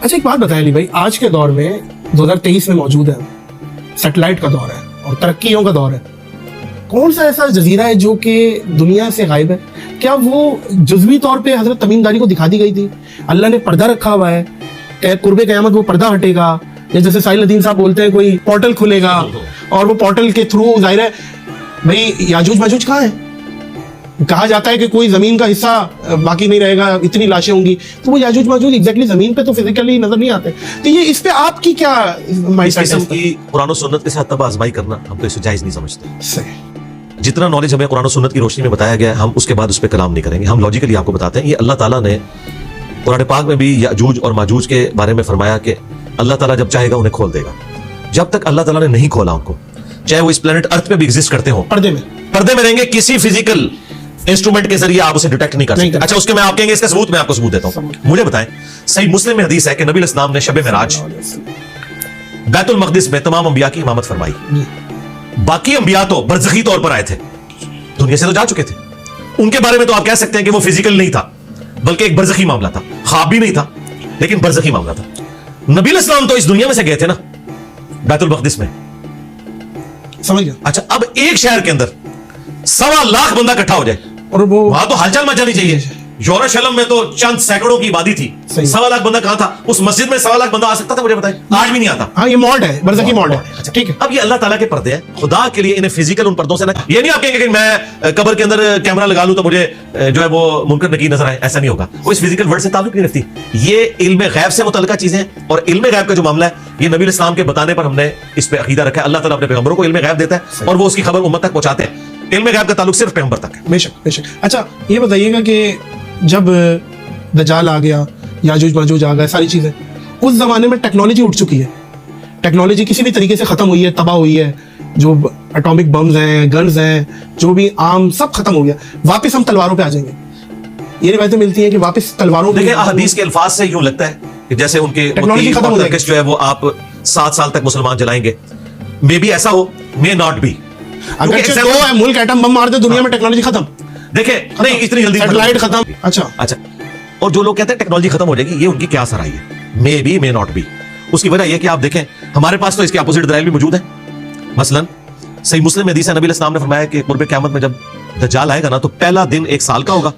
اچھا ایک بات بتائیں علی بھائی, آج کے دور میں 2023 میں موجود ہے, سیٹلائٹ کا دور ہے اور ترقیوں کا دور ہے, کون سا ایسا جزیرہ ہے جو کہ دنیا سے غائب ہے؟ کیا وہ جزوی طور پہ حضرت تمیم داری کو دکھا دی گئی تھی؟ اللہ نے پردہ رکھا ہوا ہے کہ قرب قیامت وہ پردہ ہٹے گا, یا جیسے ساحل الدین صاحب بولتے ہیں کوئی پورٹل کھلے گا اور وہ پورٹل کے تھرو ظاہر ہے بھائی یاجوج ماجوج کہاں ہے؟ کہا جاتا ہے کہ کوئی زمین کا حصہ باقی نہیں رہے گا, اتنی لاشیں ہوں گی, تو وہ یاجوج ماجوج ایگزیکٹلی زمین پہ تو فزیکلی نظر نہیں آتے. تو یہ اس پہ آپ کی کیا قسم کی قرآن و سنت کے ساتھ تب آزمائی کرنا ہم تو اسے جائز نہیں سمجھتے. صحیح. جتنا نالج ہمیں قرآن و سنت کی روشنی میں بتایا گیا ہے ہم اس کے بعد اس پہ کلام نہیں کریں گے. ہم لاجیکلی آپ کو بتاتے ہیں, یہ اللہ تعالیٰ نے قرآن پاک میں بھی یاجوج اور ماجوج کے بارے میں فرمایا کہ اللہ تعالیٰ جب چاہے گا انہیں کھول دے گا. جب تک اللہ تعالیٰ نے نہیں کھولا ان کو, چاہے وہ اس پلانٹ ارتھ پہ بھی ایگزسٹ کرتے ہوں, پردے میں رہیں گے, کسی فزیکل انسٹرومنٹ کے ذریعے آپ اسے ڈیٹیکٹ نہیں کر سکتے. اچھا اس کے میں آپ کہیں گے اس کا ثبوت, میں آپ کو ثبوت دیتا ہوں. مجھے بتائیں, صحیح مسلم میں حدیث ہے کہ نبی علیہ السلام نے شب معراج بیت المقدس میں تمام انبیاء کی امامت فرمائی. باقی انبیاء تو برزخی طور پر آئے تھے, دنیا سے تو جا چکے تھے. ان کے بارے میں تو آپ کہہ سکتے ہیں کہ وہ فزیکل نہیں تھا بلکہ ایک برزخی معاملہ تھا, خواب بھی نہیں تھا لیکن برزخی معاملہ تھا. نبی علیہ السلام تو اس دنیا میں سے گئے تھے نا بیت المقدس میں, سمجھ گیا. اچھا اب ایک شہر کے اندر 1.25 لاکھ بندہ اکٹھا ہو جائے, اور وہ وہاں تو ہلچل مچانی چاہیے. یوروشلم میں تو چند سینکڑوں کی آبادی تھی, 1.25 لاکھ بندہ کہاں تھا؟ اس مسجد میں 1.25 لاکھ بندہ آ سکتا تھا؟ مجھے بتائیں, آج بھی نہیں آتا. ہاں یہ مولڈ ہے, برزخی مولڈ ہے. ٹھیک ہے, اب یہ اللہ تعالیٰ کے پردے ہیں, خدا کے لیے انہیں فزیکل ان پردوں سے نہ, یہ نہیں آپ کہیں گے کہ میں قبر کے اندر کیمرہ لگا لوں تو مجھے جو ہے وہ منکر نکیر نظر آئے, ایسا نہیں ہوگا. وہ اس فزیکل ورلڈ سے تعلق نہیں رکھتی. یہ علم غیب سے متعلقہ چیزیں ہیں, اور علم غیب کا جو معاملہ ہے یہ نبی علیہ السلام کے بتانے پر ہم نے اس پہ عقیدہ رکھا ہے. اللہ تعالیٰ اپنے پیغمبروں کو علم غیب دیتا ہے اور وہ اس کی خبر امت تک پہنچاتے ہیں. علم غیب کا تعلق صرف پیغمبر تک ہے. بے شک بے شک. اچھا یہ بتائیے گا کہ جب دجال آ گیا, یاجوج ماجوج آ گئے, ساری چیزیں, اس زمانے میں ٹیکنالوجی اٹھ چکی ہے, ٹیکنالوجی کسی بھی طریقے سے ختم ہوئی ہے, تباہ ہوئی ہے. جو اٹامک بمز ہیں, گنز ہیں, جو بھی عام سب ختم ہو گیا. واپس ہم تلواروں پہ آ جائیں گے. یہ روایتیں ملتی ہیں کہ واپس تلواروں پہ. دیکھیں احادیث کے الفاظ سے یوں لگتا ہے کہ جیسے ان کے ٹیکنالوجی ختم ہو جو ہے وہ آپ 7 سال تک مسلمان جلائیں گے. مے بی ایسا ہو, مے ناٹ بی. اگر ملک ایٹم بم مار دے دنیا میں ٹیکنالوجی ختم. دیکھیں نہیں اتنی جلدی سیٹلائٹ ختم. اچھا اور جو لوگ کہتے ہیں ٹیکنالوجی ختم ہو جائے گی, یہ ان کی کیا اثر آئی ہے؟ May be may not be. اس کی وجہ یہ کہ آپ دیکھیں ہمارے پاس تو اس کے اپوزٹ دلائل بھی موجود ہیں. مثلا صحیح مسلم میں حدیث ہے, نبی علیہ السلام نے فرمایا کہ قرب قیامت میں جب دجال آئے گا نا تو پہلا دن 1 سال کا ہوگا,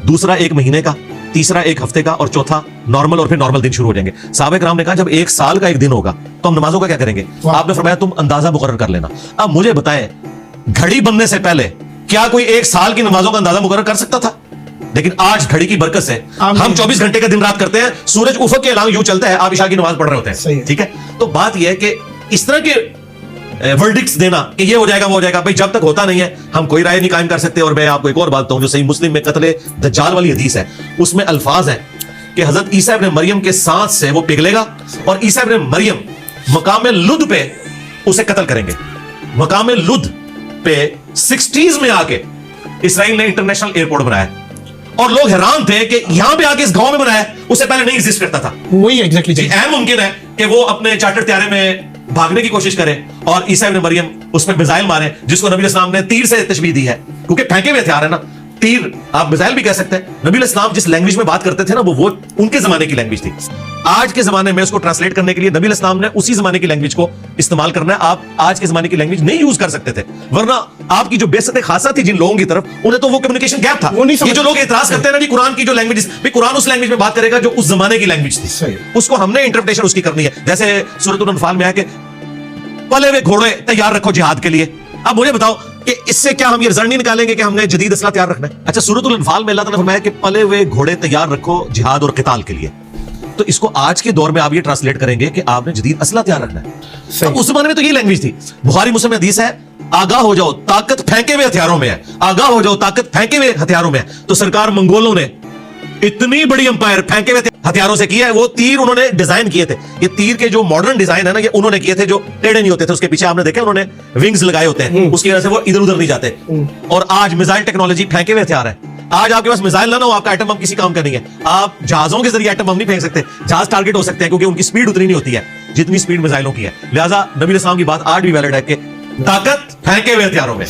دوسرا 1 مہینے کا, تیسرا 1 ہفتے کا, اور چوتھا نارمل, اور پھر نارمل دن شروع ہو جائیں گے. صحابہ کرام نے کہا جب 1 سال کا 1 دن ہوگا تو ہم نمازوں کا کیا کریں گے؟ آپ نے فرمایا تم اندازہ مقرر کر لینا. اب مجھے بتائیں گھڑی بننے سے پہلے کیا کوئی 1 سال کی نمازوں کا اندازہ مقرر کر سکتا تھا؟ لیکن آج گھڑی کی برکت سے ہم 24 گھنٹے کا دن رات کرتے ہیں, سورج افق کے علاوہ یوں چلتا ہے, آپ عشاء کی نماز پڑھ رہے ہوتے ہیں. ٹھیک ہے, تو بات یہ ہے کہ اس طرح کے ورڈکٹس دینا کہ یہ ہو جائے گا وہ ہو جائے گا, بھائی جب تک ہوتا نہیں ہے ہم کوئی رائے نہیں قائم کر سکتے. اور میں آپ کو ایک اور بات بتاؤں, جو صحیح مسلم میں قتل دجال والی حدیث ہے, اس میں الفاظ ہیں کہ حضرت عیسیٰ ابن مریم کے سانس سے وہ پگھلے گا اور عیسیٰ ابن مریم مقام لد پہ اسے قتل کریں گے. مقام لد پہ 60s میں آ کے اسرائیل نے انٹرنیشنل ایئرپورٹ بنایا, اور لوگ حیران تھے کہ یہاں پہ آ کے اس گاؤں میں بنایا, اس سے پہلے نہیں ایگزسٹ کرتا تھا. وہی ایگزیکٹلی اہم ممکن ہے کہ وہ اپنے چارٹر طیارے میں بھاگنے کی کوشش کرے اور عیسیٰ ابن مریم اس پہ میزائل مارے, جس کو نبی علیہ السلام نے تیر سے تشبیہ دی ہے, کیونکہ پھینکے ہوئے ہتھیار ہے نا, تیر آپ میزائل بھی کہہ سکتے ہیں. نبی علیہ السلام جس لینگویج میں بات کرتے تھے نا وہ ان کے زمانے کی لینگویج تھی. آج کے زمانے میں اس کو ٹرانسلیٹ کرنے کے لیے نبی علیہ السلام نے اسی زمانے کی لینگویج کو استعمال کرنا ہے. آپ آج کے زمانے کی لینگویج نہیں یوز کر سکتے تھے, ورنہ آپ کی جو بیست خاصہ تھی جن لوگوں کی طرف, انہیں تو وہ کمیونیکیشن گیپ تھا. یہ جو لوگ اعتراض کرتے ہیں نا کہ قرآن کی جو لینگویج, قرآن اس لینگویج میں بات کرے گا جو اس زمانے کی لینگویج تھی, اس کو ہم نے انٹرپریٹیشن اس کی کرنی ہے. جیسے سورۃ الانفال میں ہے کہ پلے ہوئے گھوڑے تیار رکھو جہاد کے لیے. اب مجھے بتاؤ کہ اس سے کیا ہم یہ رزلٹ نہیں نکالیں گے کہ ہم نے جدید اسلحہ تیار رکھنا ہے؟ اچھا سورۃ الانفال میں اللہ تعالیٰ نے فرمایا کہ پلے ہوئے گھوڑے تیار رکھو جہاد اور قتال کے لیے, تو اس کو آج کے دور میں آپ یہ ٹرانسلیٹ کریں گے کہ آپ نے جدید اسلحہ تیار رکھنا ہے. اب اس زمانے میں تو یہ لینگویج تھی. بخاری مسلم میں حدیث ہے, آگاہ ہو جاؤ طاقت پھینکے ہوئے ہتھیاروں میں ہے, آگاہ ہو جاؤ طاقت پھینکے ہوئے ہتھیاروں میں ہے. تو سرکار منگولوں نے اتنی بڑی امپائر پھینکے ہوئے ہتھیاروں سے کیا ہے. وہ تیر انہوں نے ڈیزائن کیے تھے, یہ تیر کے جو ماڈرن ڈیزائن ہے نا یہ انہوں نے کیے تھے, جو ٹیڑھے نہیں ہوتے تھے. اس کے پیچھے آپ نے دیکھا انہوں نے ونگز لگائے ہوتے ہیں, اس کی وجہ سے وہ ادھر ادھر نہیں جاتے. اور آج میزائل ٹیکنالوجی پھینکے ہوئے ہتھیار ہے. آج آپ کے پاس میزائل نہ ہو, آپ کا ایٹم بم کسی کام کا نہیں ہے. آپ جہازوں کے ذریعے ایٹم بم نہیں پھینک سکتے, جہاز ٹارگیٹ ہو سکتے ہیں کیونکہ ان کی سپیڈ اتنی نہیں ہوتی ہے جتنی سپیڈ میزائلوں کی ہے. لہٰذا نبی علیہ السلام کی بات آج بھی ویلڈ ہے کہ طاقت پھینکے ہوئے ہتھیاروں میں.